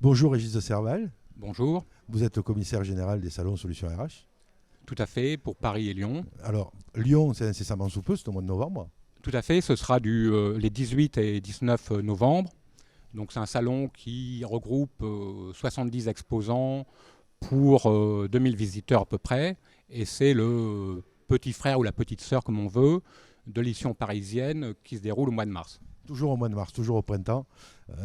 Bonjour Régis de Serval, Bonjour, vous êtes le commissaire général des salons Solutions RH. tout à fait, pour Paris et Lyon. Alors, Lyon, c'est incessamment sous peu, c'est au mois de novembre. Tout à fait, ce sera les 18 et 19 novembre. Donc c'est un salon qui regroupe 70 exposants pour 2000 visiteurs à peu près. Et c'est le petit frère ou la petite sœur, comme on veut, de l'édition parisienne qui se déroule au mois de mars. Toujours au mois de mars, toujours au printemps.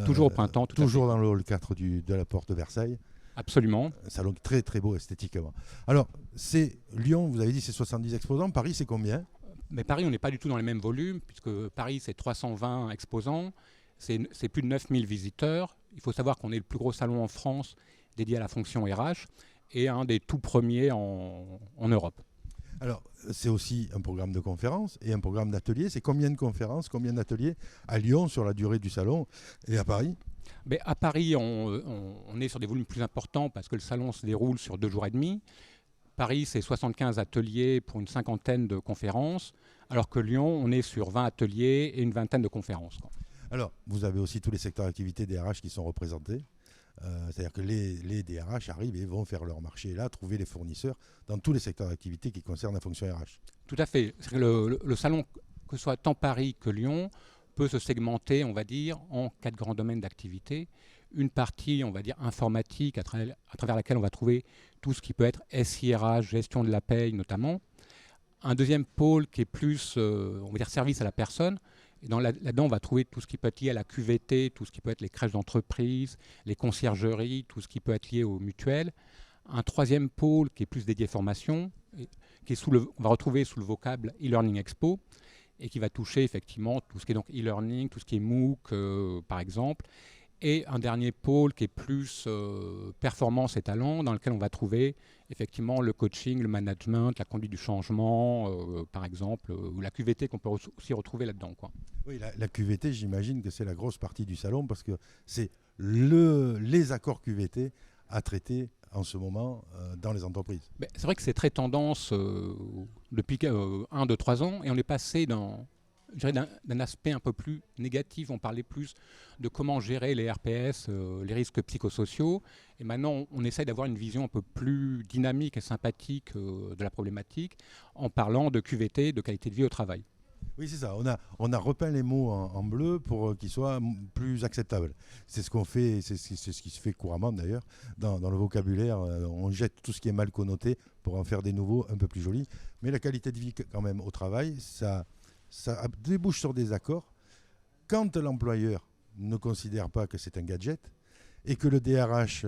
Toujours au printemps, tout à Toujours fait. dans le hall 4 de la porte de Versailles. Absolument. Un salon très très beau esthétiquement. Alors, c'est Lyon, vous avez dit c'est 70 exposants. Paris, c'est combien? Mais Paris, on n'est pas du tout dans les mêmes volumes, puisque Paris, c'est 320 exposants, c'est plus de 9000 visiteurs. Il faut savoir qu'on est le plus gros salon en France dédié à la fonction RH et un des tout premiers en Europe. Alors, c'est aussi un programme de conférences et un programme d'ateliers. C'est combien de conférences, combien d'ateliers à Lyon sur la durée du salon et à Paris? Mais à Paris, on est sur des volumes plus importants parce que le salon se déroule sur 2 jours et demi. Paris, c'est 75 ateliers pour une cinquantaine de conférences, alors que Lyon, on est sur 20 ateliers et une vingtaine de conférences. Alors, vous avez aussi tous les secteurs d'activité des RH qui sont représentés. C'est-à-dire que les DRH arrivent et vont faire leur marché là, trouver les fournisseurs dans tous les secteurs d'activité qui concernent la fonction RH. Tout à fait. Le salon, que ce soit tant Paris que Lyon, peut se segmenter, on va dire, en 4 grands domaines d'activité. Une partie, on va dire, informatique, à travers laquelle on va trouver tout ce qui peut être SIRH, gestion de la paye notamment. Un deuxième pôle qui est plus, on va dire, service à la personne. Et là-dedans, on va trouver tout ce qui peut être lié à la QVT, tout ce qui peut être les crèches d'entreprise, les conciergeries, tout ce qui peut être lié aux mutuelles. Un troisième pôle qui est plus dédié formation, qui est on va retrouver sous le vocable e-learning expo, et qui va toucher effectivement tout ce qui est donc e-learning, tout ce qui est MOOC par exemple. Et un dernier pôle qui est plus performance et talent, dans lequel on va trouver effectivement le coaching, le management, la conduite du changement, par exemple, ou la QVT qu'on peut aussi retrouver là-dedans, quoi. Oui, la QVT, j'imagine que c'est la grosse partie du salon parce que c'est les accords QVT à traiter en ce moment dans les entreprises. Mais c'est vrai que c'est très tendance depuis 1, 2, 3 ans, et on est passé je dirais, d'un aspect un peu plus négatif. On parlait plus de comment gérer les RPS, les risques psychosociaux. Et maintenant, on essaye d'avoir une vision un peu plus dynamique et sympathique de la problématique en parlant de QVT, de qualité de vie au travail. Oui, c'est ça. On a repeint les mots en bleu pour qu'ils soient plus acceptables. C'est ce qu'on fait, c'est ce qui se fait couramment d'ailleurs dans le vocabulaire. On jette tout ce qui est mal connoté pour en faire des nouveaux un peu plus jolis. Mais la qualité de vie quand même au travail, ça débouche sur des accords. Quand l'employeur ne considère pas que c'est un gadget et que le DRH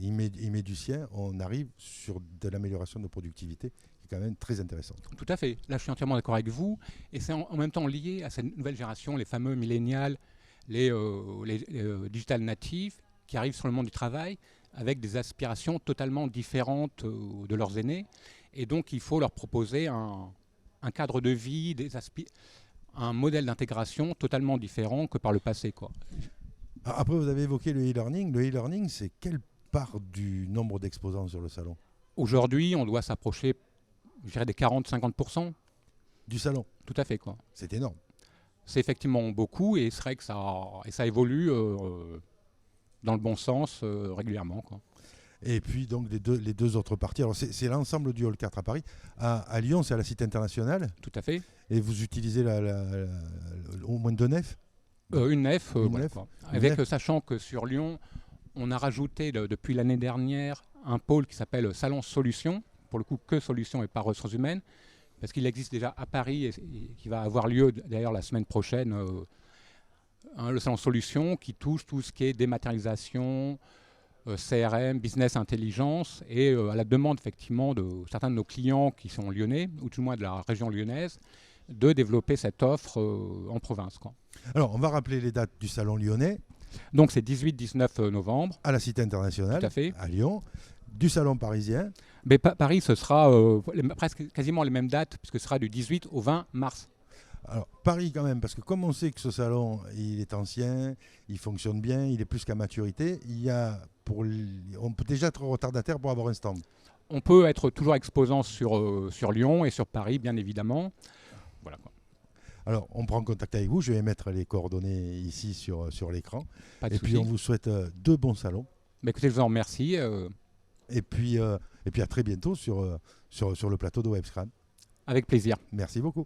y met du sien, on arrive sur de l'amélioration de productivité qui est quand même très intéressante. Tout à fait. Là, je suis entièrement d'accord avec vous. Et c'est en même temps lié à cette nouvelle génération, les fameux millénials, les digital natifs, qui arrivent sur le monde du travail avec des aspirations totalement différentes de leurs aînés. Et donc, il faut leur proposer un cadre de vie, un modèle d'intégration totalement différent que par le passé, quoi. Après, vous avez évoqué le e-learning. Le e-learning, c'est quelle part du nombre d'exposants sur le salon? Aujourd'hui, on doit s'approcher, je dirais, des 40-50%. Du salon? Tout à fait, quoi. C'est énorme. C'est effectivement beaucoup, et c'est vrai que ça évolue dans le bon sens régulièrement, quoi. Et puis donc les deux autres parties. Alors c'est l'ensemble du hall 4 à Paris. À Lyon, c'est à la Cité internationale. Tout à fait. Et vous utilisez au moins 2 nefs? Une nef, Une voilà, nef. quoi. Une Avec, nef. sachant que sur Lyon, on a rajouté depuis l'année dernière un pôle qui s'appelle Salon Solutions, pour le coup que Solutions et pas ressources humaines, parce qu'il existe déjà à Paris et qui va avoir lieu d'ailleurs la semaine prochaine, le Salon Solutions qui touche tout ce qui est dématérialisation, CRM, business intelligence, et à la demande effectivement de certains de nos clients qui sont lyonnais, ou tout le moins de la région lyonnaise, de développer cette offre en province, quoi. Alors, on va rappeler les dates du salon lyonnais. Donc c'est 18-19 novembre. À la Cité internationale, Tout à fait. à Lyon. Du salon parisien. Mais Paris, ce sera presque quasiment les mêmes dates, puisque ce sera du 18 au 20 mars. Alors, Paris quand même, parce que comme on sait que ce salon, il est ancien, il fonctionne bien, il est plus qu'à maturité, on peut déjà être retardataire pour avoir un stand. On peut être toujours exposant sur Lyon et sur Paris, bien évidemment. Voilà, quoi. Alors, on prend contact avec vous. Je vais mettre les coordonnées ici sur l'écran. Pas de Et puis, souci. on vous souhaite de bons salons. Mais écoutez, je vous en remercie. Et puis à très bientôt sur le plateau de Webscran. Avec plaisir. Merci beaucoup.